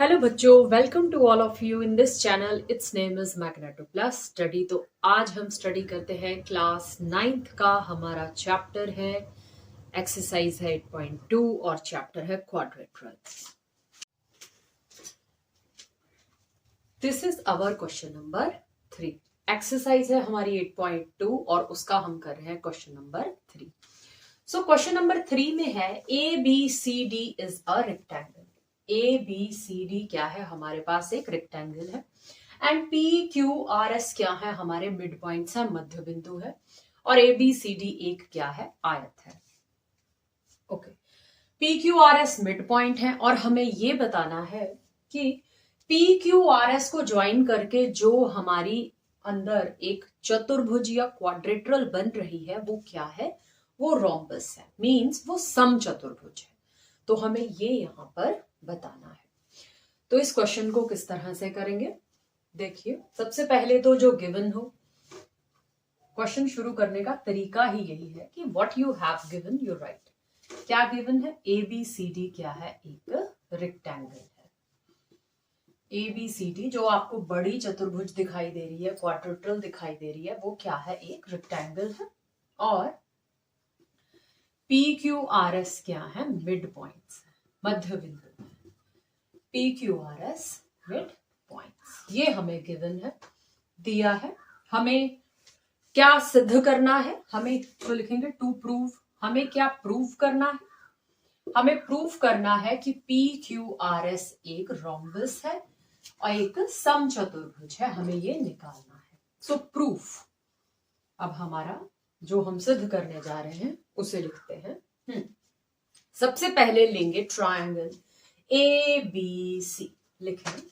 Hello बच्चों, welcome to all of you in this channel. It's name is Magneto Plus Study. तो आज हम study करते हैं क्लास 9th का। हमारा चैप्टर है एक्सरसाइज है 8.2 और चैप्टर है quadrilaterals. This is our question number 3। Exercise है हमारी 8.2 और उसका हम कर रहे हैं question number 3। So question number 3 में है A B C D is a rectangle. A B C D क्या है? हमारे पास एक रेक्टेंगल है। And P Q R S क्या है? हमारे मिड पॉइंट्स है, मध्य बिंदु है। और ए बी सी डी एक क्या है? आयत है। Okay, P Q R S mid point है और हमें ये बताना है कि पी क्यू आर एस को ज्वाइन करके जो हमारी अंदर एक चतुर्भुज या क्वाड्रेटरल बन रही है वो क्या है? वो रोम्बस है, मींस वो समचतुर्भुज है। तो हमें ये यहां पर बताना है। तो इस क्वेश्चन को किस तरह से करेंगे? देखिए, सबसे पहले तो जो गिवन हो, क्वेश्चन शुरू करने का तरीका ही यही है कि what you have given you right. क्या गिवन है? ए बी सी डी क्या है? एक रेक्टेंगल है। ए बी सी डी जो आपको बड़ी चतुर्भुज दिखाई दे रही है, क्वाड्रेटरल दिखाई दे रही है, वो क्या है? एक रेक्टेंगल है। और पी क्यू आर एस क्या है? मिड पॉइंट्स, मध्य बिंदु। P Q R S mid points, ये हमें गिवन है, दिया है। हमें क्या सिद्ध करना है? हमें तो लिखेंगे टू प्रूव। हमें क्या प्रूव करना है? हमें प्रूव करना है कि पी क्यू आर एस एक रोम्बस है और एक समचतुर्भुज है। हमें ये निकालना है। सो प्रूफ। अब हमारा जो हम सिद्ध करने जा रहे हैं उसे लिखते हैं। सबसे पहले लेंगे ट्रायंगल ए बी सी। लिखें,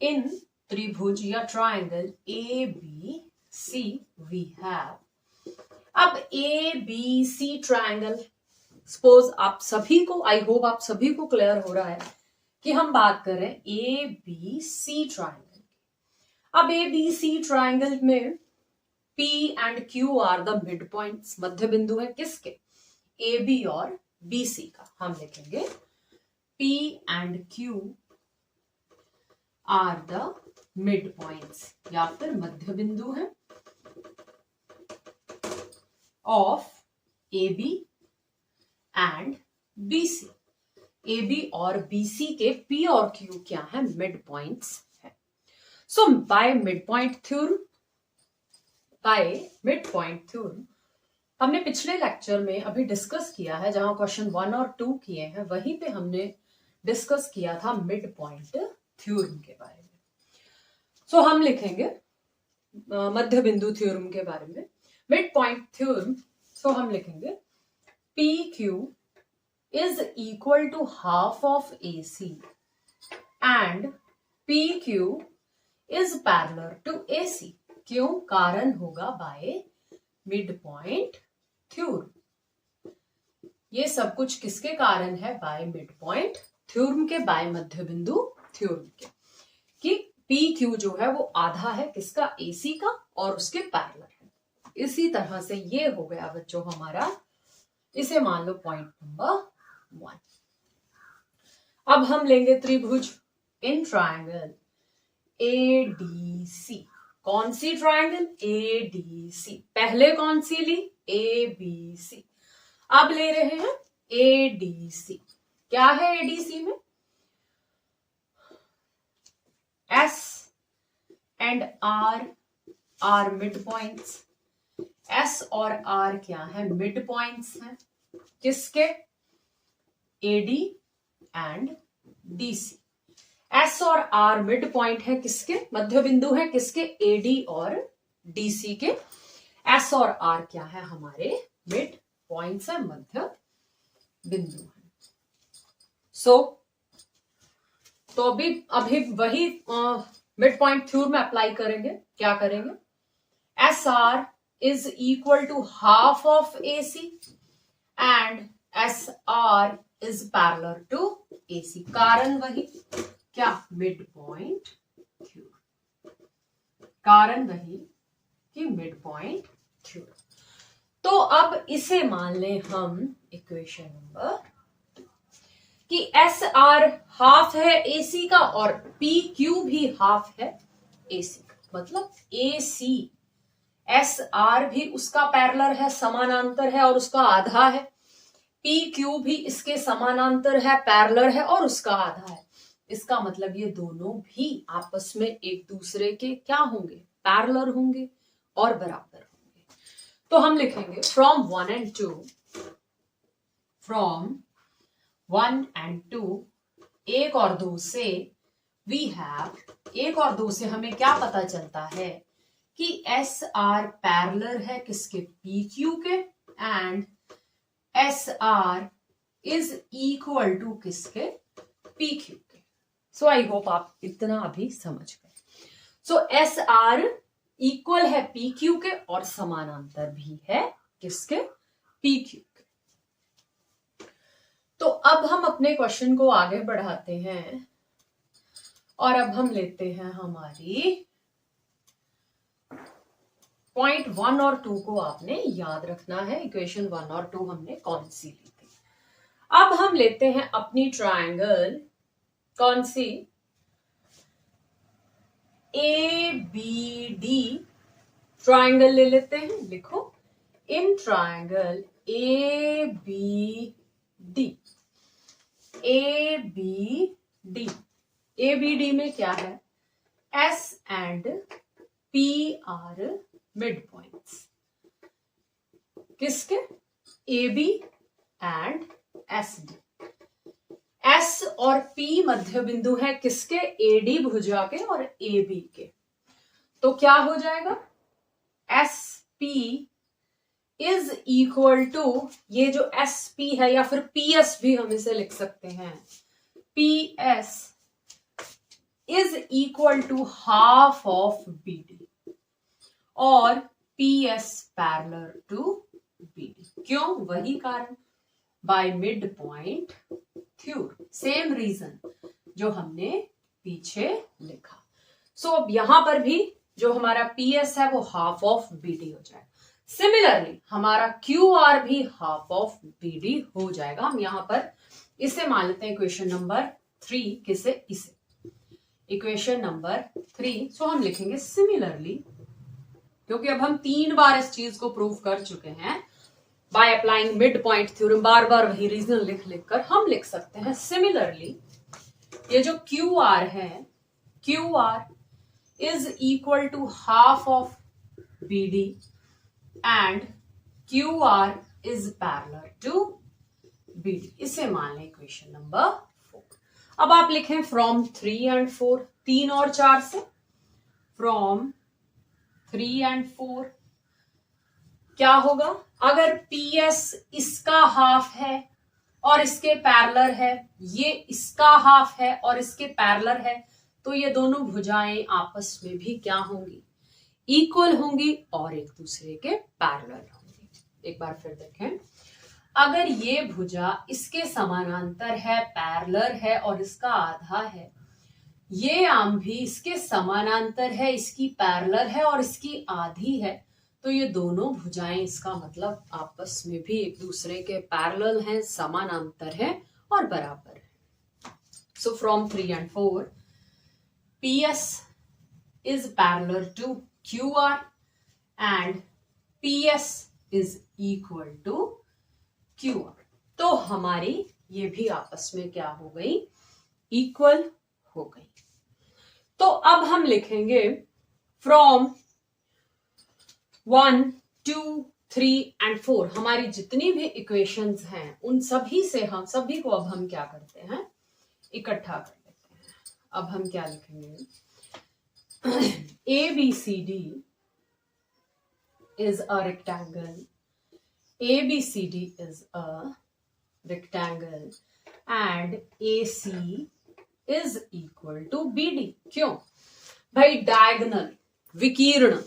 इन त्रिभुज या triangle A B C we have. अब A B C triangle, suppose आप सभी को, आई होप आप सभी को क्लियर हो रहा है कि हम बात कर रहे हैं ए बी सी ट्रायंगल। अब ए बी सी ट्रायंगल में P and Q are the mid points, मध्य बिंदु है किसके? ए बी और बी सी का। हम लिखेंगे P and Q are the mid points या फिर मध्य बिंदु है of A B and B C. A B और बी सी के P और Q क्या है? मिड पॉइंट्स है। So by mid point theorem, by mid point theorem हमने पिछले लेक्चर में अभी डिस्कस किया है, जहां क्वेश्चन 1 और 2 किए हैं वहीं पे हमने डिस्कस किया था मिड पॉइंट थ्योरम के बारे में। सो हम लिखेंगे मध्य बिंदु थ्योरम के बारे में, मिड पॉइंट थ्योरम। सो हम लिखेंगे P Q is equal to half of A C and P Q is parallel to A C. क्यों? कारण होगा बाय मिड पॉइंट थ्योरम। ये सब कुछ किसके कारण है? बाय मिड पॉइंट थ्योरम के, बाय मध्य बिंदु थ्योरम के। कि पी क्यू जो है वो आधा है किसका? एसी का, और उसके पैरेलल है। इसी तरह से ये हो गया बच्चों हमारा, इसे मान लो पॉइंट नंबर 1। अब हम लेंगे त्रिभुज इन ट्रायंगल ए डी सी। कौन सी ट्रायंगल? ए डी सी। पहले कौन सी ली? ए बी सी। अब ले रहे हैं ए डी सी। क्या है ए डी सी में? S and R R mid points. S और आर क्या है? मिड पॉइंट्स हैं किसके? A D and D C. S और आर मिड पॉइंट है किसके? मध्य बिंदु है किसके? ए डी और डी सी के। एस और आर क्या है? हमारे मिड पॉइंट्स है, मध्य बिंदु है। सो तो अभी वही मिड पॉइंट थ्योरम में अप्लाई करेंगे। क्या करेंगे? S R is equal to half of A C and S R is parallel to A C. कारण वही, क्या? Mid point theorem. कारण वही कि मिड पॉइंट थ्योरम। तो अब इसे मान लें हम इक्वेशन नंबर 2। कि एस आर हाफ है एसी का और पी क्यू भी हाफ है एसी का, मतलब एसी एस आर भी उसका पैरेलल है, समानांतर है और उसका आधा है, पी क्यू भी इसके समानांतर है, पैरेलल है और उसका आधा है। इसका मतलब ये दोनों भी आपस में एक दूसरे के क्या होंगे, पैरेलल होंगे और बराबर होंगे। तो हम लिखेंगे फ्रॉम 1 and 2, फ्रॉम 1 and 2, 1 और 2 से वी हैव, 1 और 2 से हमें क्या पता चलता है कि एस आर पैरेलल है किसके, पी क्यू के, and S R is equal to किसके, पी क्यू के। सो आई होप आप इतना अभी समझ गए। सो एस आर इक्वल है पी क्यू के और समानांतर भी है किसके, पी क्यू के। तो अब हम अपने क्वेश्चन को आगे बढ़ाते हैं और अब हम लेते हैं हमारी पॉइंट 1 और 2 को आपने याद रखना है। इक्वेशन 1 और 2 हमने कौन सी ली थी। अब हम लेते हैं अपनी ट्रायंगल, कौन सी, ए बी डी ट्रायंगल ले लेते हैं। लिखो in triangle A B D, A B D, A B D में क्या है, S and P are mid पॉइंट्स किसके, A B and S D. S और पी मध्य बिंदु है किसके, ए डी भुजा के और ए बी के। तो क्या हो जाएगा, S P is equal to, ये जो एस पी है या फिर पी एस भी हम इसे लिख सकते हैं, P S is equal to half of B D और P S parallel to B D. क्यों, वही कारण, by mid point theorem, same reason जो हमने पीछे लिखा। सो अब यहां पर भी जो हमारा पी एस है वो हाफ ऑफ बी डी हो जाएगा। सिमिलरली हमारा क्यू आर भी हाफ ऑफ बी डी हो जाएगा। हम यहां पर इसे मान लेते हैं इक्वेशन नंबर 3, किसे, इसे इक्वेशन नंबर 3। सो हम लिखेंगे सिमिलरली, क्योंकि अब हम 3 बार इस चीज को प्रूव कर चुके हैं by applying mid point theorem, बार बार वही रीजन लिख लिख कर हम लिख सकते हैं सिमिलरली ये जो क्यू आर है, Q R is equal to half of B D and Q R is parallel to B D. इसे मान लें इक्वेशन नंबर 4। अब आप लिखें फ्रॉम 3 and 4, 3 और 4 से, फ्रॉम 3 and 4 क्या होगा, अगर पी एस इसका हाफ है और इसके पैरेलल है, ये इसका हाफ है और इसके पैरेलल है, तो ये दोनों भुजाएं आपस में भी क्या होंगी, इक्वल होंगी और एक दूसरे के पैरेलल होंगी। एक बार फिर देखें, अगर ये भुजा इसके समानांतर है, पैरेलल है और इसका आधा है, ये आर्म भी इसके समानांतर है, इसकी पैरेलल है और इसकी आधी है, तो ये दोनों भुजाएं इसका मतलब आपस में भी एक दूसरे के पैरेलल हैं, समानांतर हैं और बराबर है। So from 3 and 4 P S is parallel to Q R and P S is equal to Q R. तो हमारी ये भी आपस में क्या हो गई, इक्वल हो गई। तो अब हम लिखेंगे फ्रॉम 1, 2, 3 and 4 हमारी जितनी भी इक्वेशंस हैं उन सभी से हम सभी को अब हम क्या करते हैं, इकट्ठा कर लेते हैं। अब हम क्या लिखेंगे, A B C D is a rectangle, A B C D is a rectangle and A C is equal to B D. क्यों भाई, डायगोनल, विकीर्ण,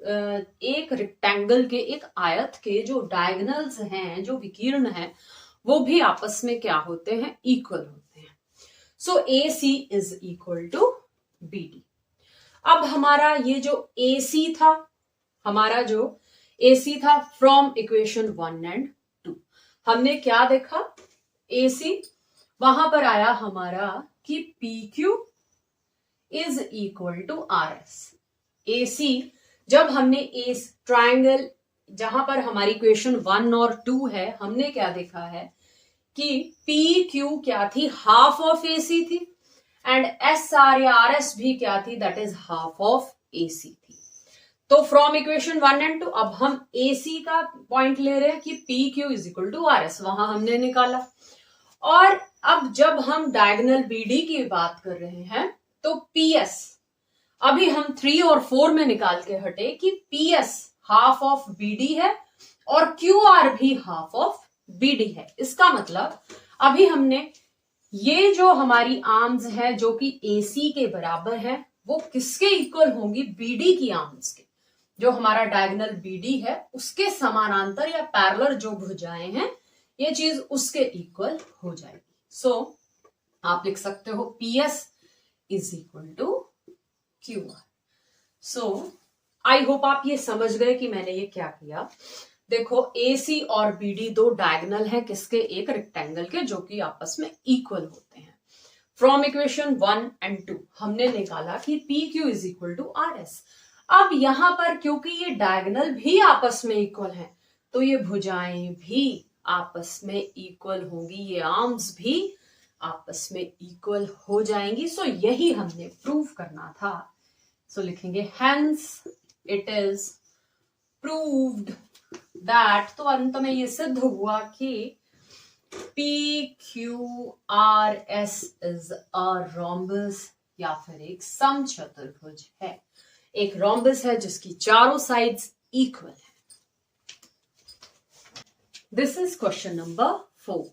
एक रेक्टेंगल के, एक आयत के जो डायगोनल्स हैं, जो विकीर्ण हैं, वो भी आपस में क्या होते हैं, इक्वल होते हैं। So A C is equal to B D. अब हमारा ये जो ए सी था, हमारा जो ए सी था फ्रॉम इक्वेशन 1 and 2, हमने क्या देखा, ए सी वहां पर आया हमारा कि PQ is equal to RS। AC जब हमने इस ट्राइंगल जहां पर हमारी इक्वेशन 1 और 2 है, हमने क्या देखा है कि PQ क्या थी, हाफ ऑफ AC थी, एंड SR या RS भी क्या थी, that is half of AC थी। तो फ्रॉम इक्वेशन 1 एंड 2 अब हम AC का पॉइंट ले रहे हैं कि PQ is equal to RS, वहां हमने निकाला। और अब जब हम डायगोनल BD की बात कर रहे हैं तो PS अभी हम 3 और 4 में निकाल के हटे कि PS हाफ ऑफ BD है और QR भी हाफ ऑफ BD है। इसका मतलब अभी हमने ये जो हमारी आर्म्स है जो कि AC के बराबर है, वो किसके इक्वल होंगी, BD की आर्म्स के। जो हमारा डायगोनल BD है उसके समानांतर या पैरेलल जो भुजाएं हैं, ये चीज उसके इक्वल हो जाएगी। सो आप लिख सकते हो PS is equal to QR। So I hope आप ये समझ गए कि मैंने ये क्या किया। देखो AC और BD दो डायगोनल है किसके, एक रेक्टेंगल के, जो कि आपस में इक्वल होते हैं। फ्रॉम इक्वेशन 1 एंड 2 हमने निकाला कि PQ is equal to RS। अब यहां पर क्योंकि ये डायगोनल भी आपस में इक्वल है, तो ये भुजाएं भी आपस में इक्वल होंगी, ये आर्म्स भी आपस में इक्वल हो जाएंगी। सो यही हमने प्रूव करना था। सो लिखेंगे hence it is proved that, तो अंत में ये सिद्ध हुआ कि PQRS इज अ रोम्बस, या फिर एक समचतुर्भुज है, एक रोम्बस है जिसकी चारों साइड्स इक्वल है। This is question number 4।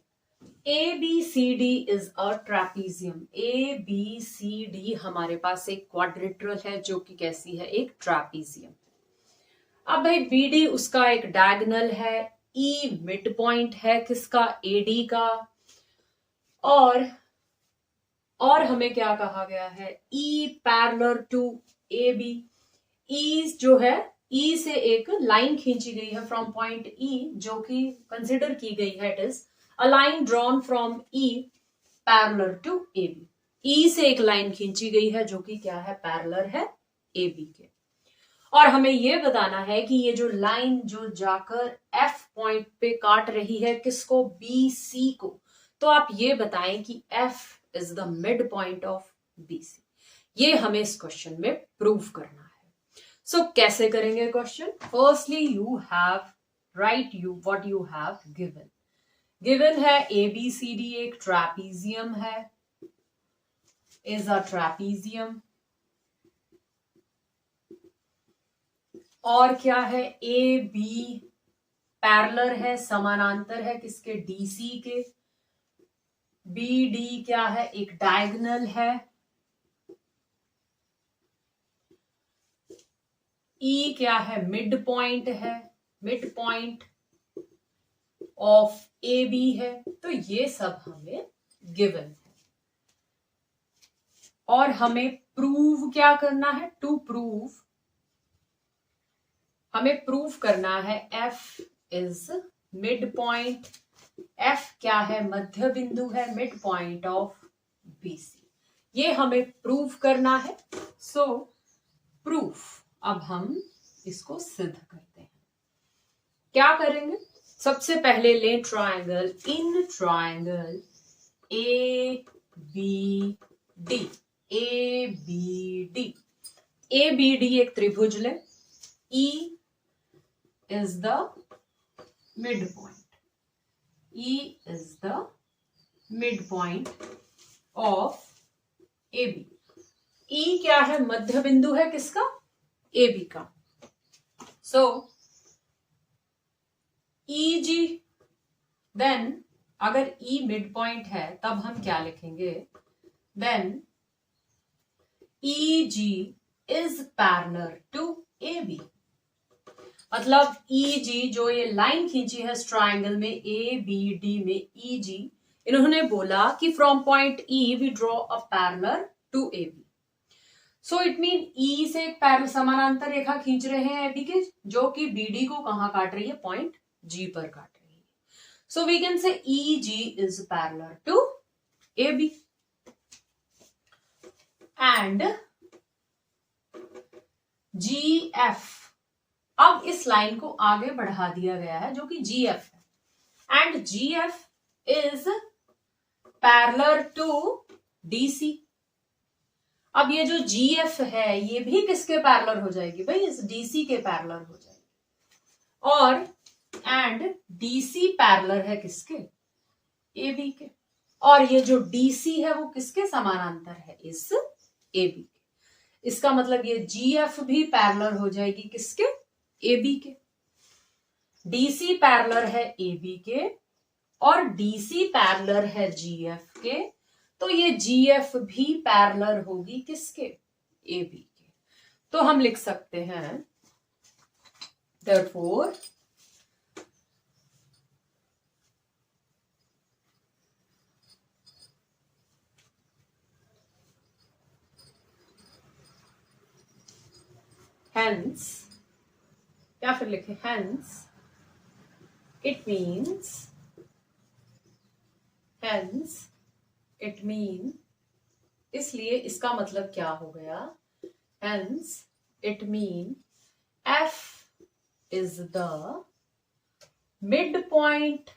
ABCD is a trapezium. ABCD हमारे पास एक क्वाड्रिलेटरल है जो कि कैसी है, एक ट्रैपीजियम। अब भाई BD उसका एक डायगोनल है, E मिड पॉइंट है किसका, AD का, और हमें क्या कहा गया है, E parallel to AB। E जो है, E से एक लाइन खींची गई है फ्रॉम पॉइंट E, जो कि कंसिडर की गई है, it is a line drawn from E parallel to AB। E से एक लाइन खींची गई है जो कि क्या है, पैरेलल है AB के। और हमें यह बताना है कि ये जो लाइन जो जाकर F पॉइंट पे काट रही है किसको, BC को, तो आप ये बताएं कि F is the mid point of BC। ये हमें इस क्वेश्चन में प्रूव करना है। सो कैसे करेंगे question, firstly you have right you what you have given. Given है ABCD एक ट्रैपीजियम है, इज अ ट्रैपीजियम, और क्या है, AB पैरेलल है, समानांतर है किसके, DC के। BD क्या है, एक डायगोनल है। E क्या है, मिड पॉइंट है, मिड पॉइंट ऑफ AB है। तो ये सब हमें गिवन है और हमें प्रूव क्या करना है, टू प्रूव हमें प्रूव करना है F is mid point. F क्या है, मध्य बिंदु है, मिड पॉइंट ऑफ BC। ये हमें प्रूव करना है। सो प्रूफ, अब हम इसको सिद्ध करते हैं। क्या करेंगे, सबसे पहले लें ट्रायंगल, इन ट्रायंगल ABD। ABD एक त्रिभुज लें, E is the midpoint. E is the midpoint of AB. E क्या है, मध्य बिंदु है किसका, AB का। So EG, then अगर E मिड पॉइंट है तब हम क्या लिखेंगे, then EG is parallel to AB। मतलब EG जो ये लाइन खींची है इस ट्रायंगल में ABD में, EG इन्होंने बोला कि from point E we draw a parallel to AB। So it mean E से एक पैरेलल समानांतर रेखा खींच रहे हैं AB के, जो कि BD को कहां काट रही है, पॉइंट G पर काट रही है। So we can say EG is parallel to AB and GF। अब इस लाइन को आगे बढ़ा दिया गया है जो कि GF है and GF is parallel to DC। अब ये जो GF है ये भी किसके पैरेलल हो जाएगी भाई, इस DC के पैरेलल हो जाएगी। और एंड DC पैरेलल है किसके, AB के। और ये जो DC है वो किसके समानांतर है, इस AB के। इसका मतलब ये GF भी पैरेलल हो जाएगी किसके, AB के। DC पैरेलल है AB के और DC पैरेलल है GF के, तो ये GF भी पैरेलल होगी किसके, AB के। तो हम लिख सकते हैं therefore hence, या फिर लिखे hence it means, hence it mean, इसलिए इसका मतलब क्या हो गया, hence it mean F is the midpoint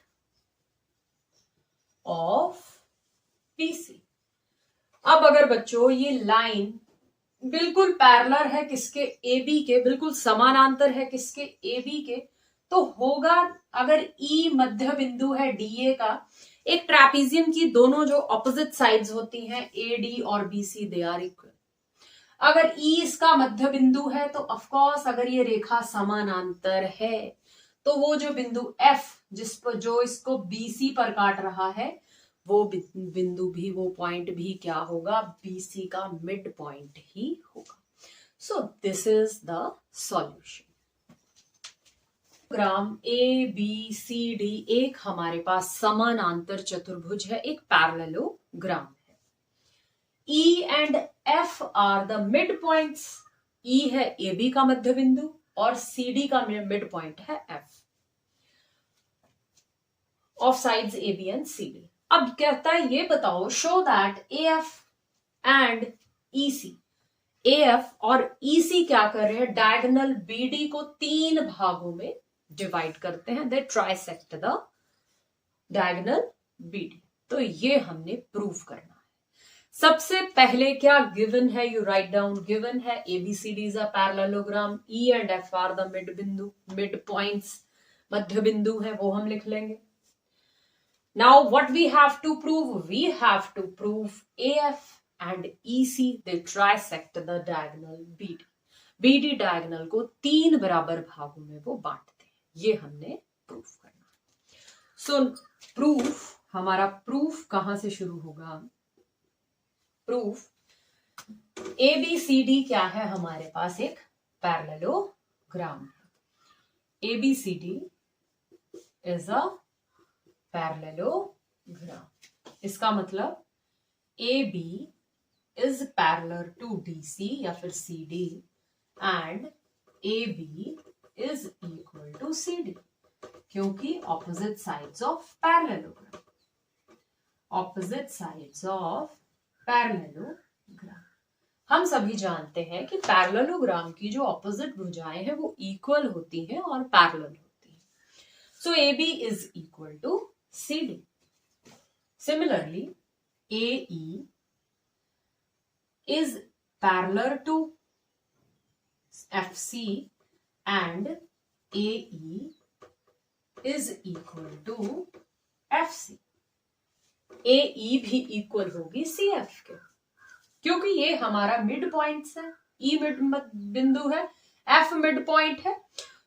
of PC। अब अगर बच्चों ये लाइन बिल्कुल पैरेलल है किसके, AB के, बिल्कुल समानांतर है किसके, AB के, तो होगा अगर E मध्य बिंदु है DA का, एक ट्रैपीजियम की दोनों जो ऑपोजिट साइड्स होती हैं AD और BC दे आर इक्वल। अगर E इसका मध्य बिंदु है तो ऑफ कोर्स अगर ये रेखा समानांतर है तो वो जो बिंदु F जिस पर जो इसको BC पर काट रहा है वो बिंदु भी, वो पॉइंट भी क्या होगा, BC का मिड पॉइंट ही होगा। So this is the solution. Gram ABCD एक हमारे पास समानांतर चतुर्भुज है, एक पैरेललोग्राम है। E and F are the mid points. E है AB का मध्य बिंदु और CD का मिड पॉइंट है F of sides AB and CD। अब कहता है ये बताओ, show that AF and EC, AF और EC क्या कर रहे हैं, डायगोनल BD को 3 भागों में डिवाइड करते हैं, दे ट्राइसेक्ट द डायगोनल BD। तो ये हमने प्रूव करना है। सबसे पहले क्या गिवन है, यू राइट डाउन, गिवन है ABCD is a parallelogram, E and F are the mid बिंदु, मिड पॉइंट्स, मध्य बिंदु है, वो हम लिख लेंगे। Now what we have to prove? We have to prove AF and EC they trisect the diagonal BD। BD diagonal को 3 बराबर भागों में वो बांटते हैं, ये हमने प्रूफ करना है। सो प्रूफ, हमारा प्रूफ कहां से शुरू होगा, प्रूफ ABCD क्या है, हमारे पास एक पैरेललोग्राम है। ABCD is a parallelogram. इसका मतलब AB is parallel to DC या फिर CD and AB is equal to CD, क्योंकि opposite sides of parallelogram, opposite sides of parallelogram। हम सभी जानते हैं कि पैरेललोग्राम की जो ऑपोजिट भुजाएं हैं वो इक्वल होती हैं और पैरेलल होती हैं। सो AB is equal to CD। Similarly, AE is parallel to FC and AE is equal to FC। AE भी इक्वल होगी CF के, क्योंकि ये हमारा मिड पॉइंट्स है, E मिड बिंदु है, F मिड पॉइंट है,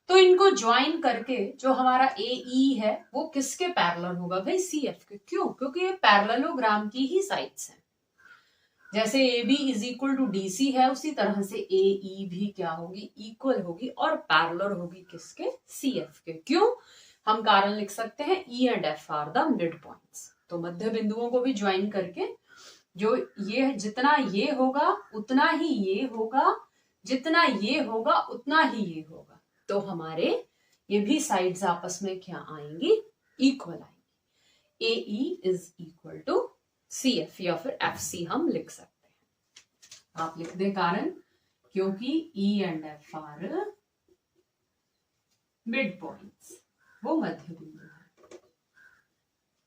तो इनको ज्वाइन करके जो हमारा AE है वो किसके पैरेलल होगा भाई, CF के। क्यों, क्योंकि ये पैरेललोग्राम की ही साइड्स हैं। जैसे AB is equal to DC है उसी तरह से AE भी क्या होगी, इक्वल होगी और पैरेलल होगी किसके, CF के। क्यों, हम कारण लिख सकते हैं E and F are the mid points. तो मध्य बिंदुओं को भी ज्वाइन करके जो ये जितना ये होगा उतना ही ये होगा, जितना ये होगा उतना ही ये होगा, तो हमारे ये भी साइड्स आपस में क्या आएंगी, इक्वल आएंगी। AE is equal to CF या फिर FC हम लिख सकते हैं। आप लिख दें कारण, क्योंकि E and F are mid points, वो मध्य बिंदु है।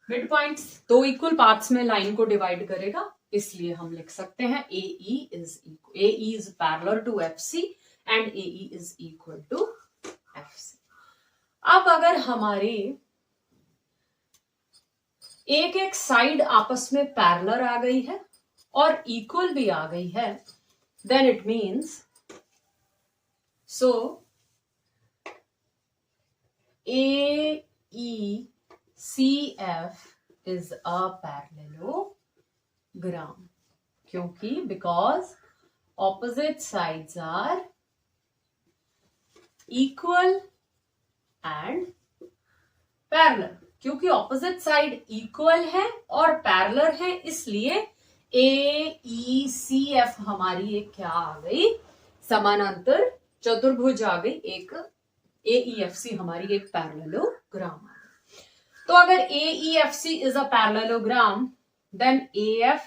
मिड पॉइंट्स दो इक्वल पार्ट्स में लाइन को डिवाइड करेगा, इसलिए हम लिख सकते हैं AE is parallel to FC and AE is equal to FC। अब अगर हमारे एक एक साइड आपस में पैरेलल आ गई है और इक्वल भी आ गई है, then it means so AECF is a parallelogram, क्योंकि because opposite sides are equal and parallel, क्योंकि opposite side equal है और parallel है, इसलिए AECF हमारी एक क्या आ गई, समानांतर चतुर्भुज आ गई। एक AEFC हमारी एक पैरेललोग्राम आ गई। तो अगर AEFC is a parallelogram, then AF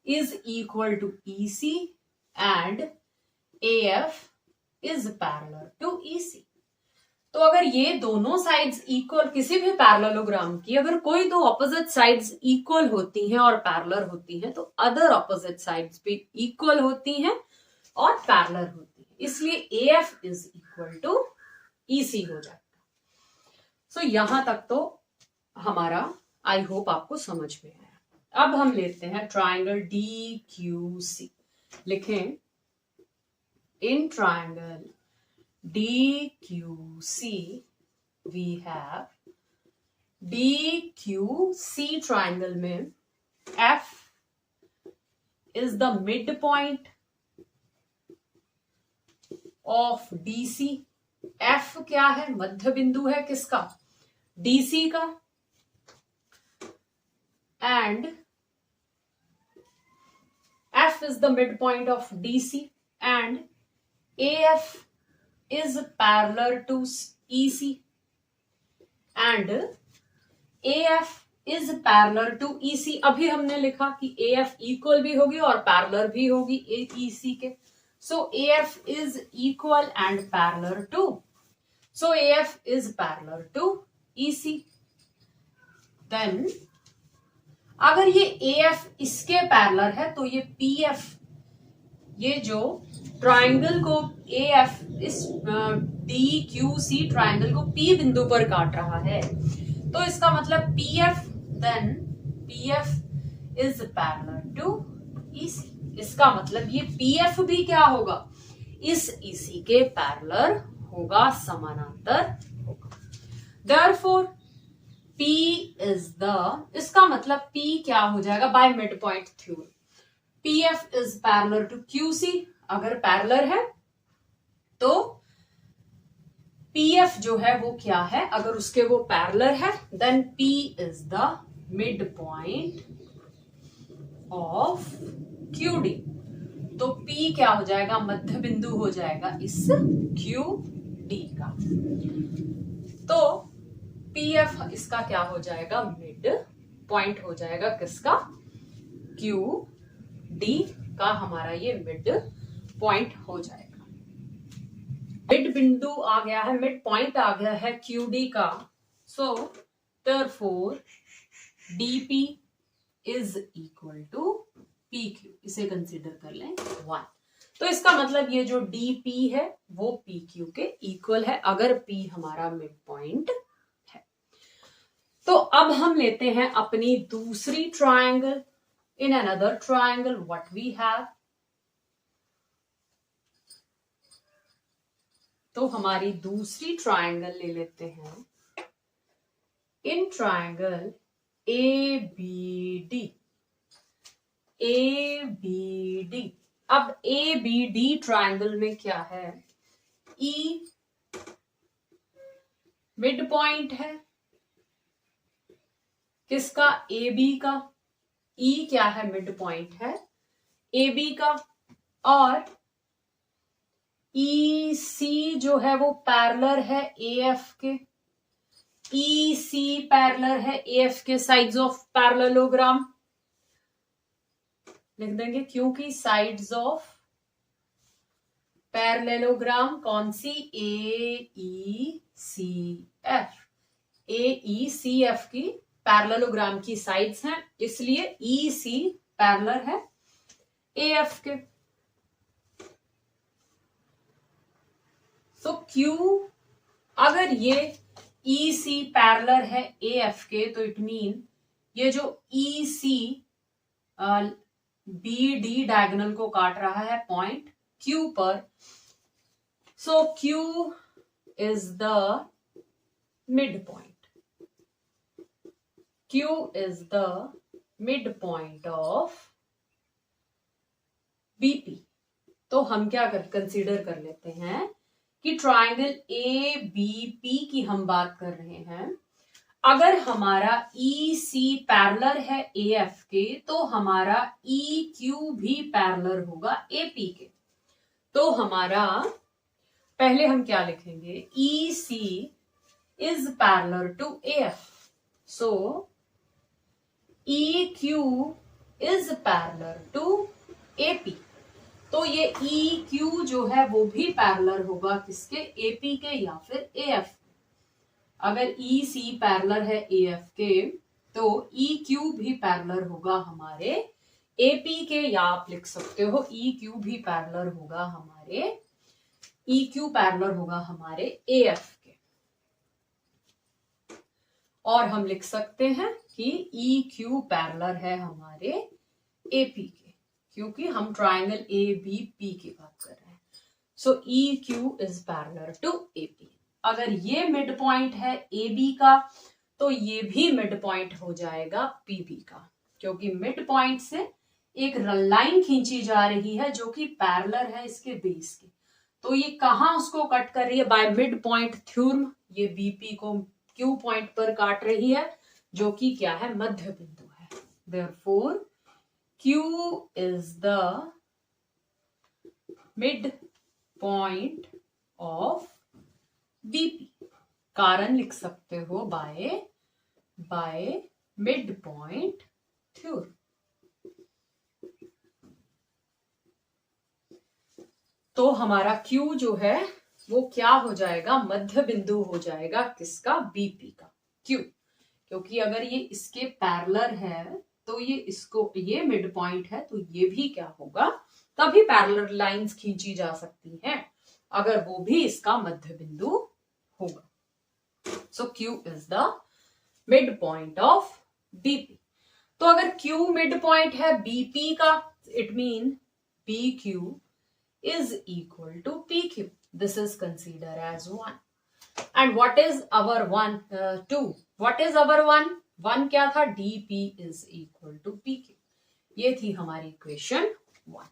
is equal to EC and AF is parallel to EC। तो अगर ये दोनों साइड्स इक्वल, किसी भी पैरेललोग्राम की अगर कोई दो ऑपोजिट साइड्स इक्वल होती हैं और पैरेलल होती हैं, तो अदर ऑपोजिट साइड्स भी इक्वल होती हैं और पैरेलल होती हैं, इसलिए AF is equal to EC हो जाएगा। सो यहां तक तो हमारा आई होप आपको समझ में आया। अब हम लेते हैं ट्राइंगल DQC। लिखें in triangle DQC we have DQC triangle में F is the mid point of DC। F क्या है, मध्य बिंदु है किसका, DC का, and F is the midpoint of DC and AF is parallel to EC and AF is parallel to EC। अभी हमने लिखा कि AF इक्वल भी होगी और पैरेलल भी होगी EC के, so AF is equal and parallel to, so AF is parallel to EC। then अगर ये AF इसके पैरेलल है तो ये PF, ये जो ट्राइंगल को AF इस DQC ट्राइंगल को P बिंदु पर काट रहा है, तो इसका मतलब PF, then PF is parallel to EC। इसका मतलब ये PF भी क्या होगा, इस EC के पैरेलल होगा, समानांतर होगा। Therefore P is the, इसका मतलब P क्या हो जाएगा, by mid point theorem PF is parallel to QC। अगर पैरेलल है तो PF जो है वो क्या है, अगर उसके वो पैरेलल है, then P is the mid point of QD। तो P क्या हो जाएगा, मध्य बिंदु हो जाएगा इस QD का। तो PF इसका क्या हो जाएगा, मिड पॉइंट हो जाएगा किसका, QD का, हमारा ये मिड पॉइंट हो जाएगा। मिड बिंदु आ गया है, मिड पॉइंट आ गया है QD का, so therefore DP is equal to PQ। इसे कंसीडर कर लें 1। तो इसका मतलब ये जो DP है वो PQ के इक्वल है, अगर P हमारा मिड पॉइंट। तो अब हम लेते हैं अपनी दूसरी triangle. In another triangle what we have, तो हमारी दूसरी ट्रायंगल ले लेते हैं इन ट्रायंगल ABD। अब ABD ट्रायंगल में क्या है, E मिड पॉइंट है किसका, AB का। E क्या है, मिड पॉइंट है AB का, और EC जो है वो पैरेलल है AF के। EC पैरेलल है AF के साइड्स ऑफ पैरेललोग्राम। लिख देंगे क्योंकि साइड्स ऑफ पैरेललोग्राम कौन सी, AECF, AECF की पैरेललोग्राम की साइड्स हैं, इसलिए EC पैरेलल है AF के। तो Q अगर ये EC पैरेलल है AF के, तो इट मीन ये जो EC BD डायगोनल को काट रहा है पॉइंट Q पर, सो Q is the mid point, Q is the mid point of BP। तो हम क्या कंसीडर कर लेते हैं कि ट्राइंगल ABP की हम बात कर रहे हैं। अगर हमारा EC पैरेलल है AF के, तो हमारा EQ भी पैरेलल होगा AP के। तो हमारा पहले हम क्या लिखेंगे, EC is parallel to AF, so EQ is parallel to AP। तो ये EQ जो है वो भी पैरेलल होगा किसके, AP के या फिर AF। अगर EC पैरेलल है AF के, तो EQ भी पैरेलल होगा हमारे AP के, या आप लिख सकते हो EQ भी पैरेलल होगा हमारे, EQ पैरेलल होगा हमारे AF के। और हम लिख सकते हैं कि EQ पैरेलल है हमारे AP के, क्योंकि हम ट्राइंगल ABP की बात कर रहे हैं। So EQ is parallel to AP। अगर ये मिड पॉइंट है AB का, तो ये भी मिड पॉइंट हो जाएगा PB का, क्योंकि मिड पॉइंट से एक लाइन खींची जा रही है जो कि पैरेलल है इसके बेस के। तो ये कहां उसको कट कर रही है, बाय मिड पॉइंट थ्योरम, ये BP को Q पॉइंट पर काट रही है, जो कि क्या है, मध्य बिंदु है। Therefore Q is the mid point of BP। कारण लिख सकते हो बाय मिड पॉइंट थ्योरम। तो हमारा Q जो है वो क्या हो जाएगा, मध्य बिंदु हो जाएगा किसका, BP का। क्यों, क्योंकि अगर ये इसके पैरेलल है तो ये मिड पॉइंट है, तो ये भी क्या होगा, तभी पैरेलल लाइंस खींची जा सकती हैं अगर वो भी इसका मध्य बिंदु होगा। सो Q is the mid point of BP। तो अगर Q मिड पॉइंट है BP का, it mean PQ is equal to PQ. This is considered as 1. And what is our 2? What is our 1? 1 क्या था, DP is equal to PQ. ये थी हमारी equation 1।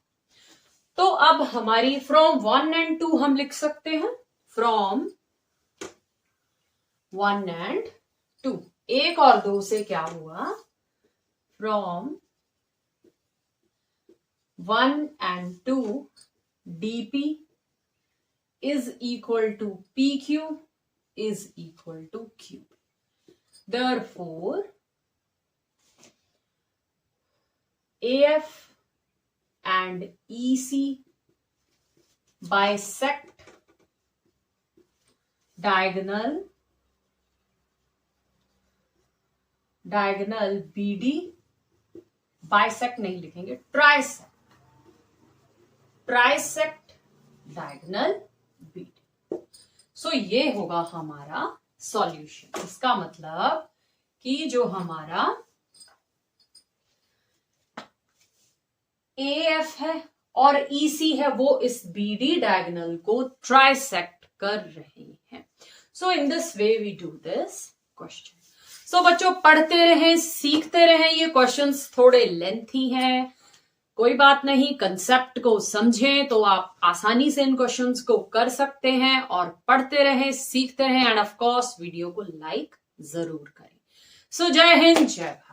तो अब हमारी फ्रॉम 1 and 2 हम लिख सकते हैं, फ्रॉम 1 and 2। 1 और 2 से क्या हुआ, from 1 and 2 DP is equal to PQ is equal to Q. Therefore, AF and EC bisect diagonal BD, bisect नहीं लिखेंगे, ट्राइसेक्ट डायगोनल BD। सो ये होगा हमारा सॉल्यूशन। इसका मतलब कि जो हमारा AF है और EC है वो इस BD डायगोनल को ट्राइसेक्ट कर रहे हैं। So in this way we do this question. So बच्चों पढ़ते रहें, सीखते रहें। ये क्वेश्चंस थोड़े लेंथी हैं, कोई बात नहीं, कंसेप्ट को समझें तो आप आसानी से इन क्वेश्चंस को कर सकते हैं। और पढ़ते रहें, सीखते रहें, एंड ऑफ कोर्स वीडियो को लाइक जरूर करें। सो जय हिंद, जय भारत।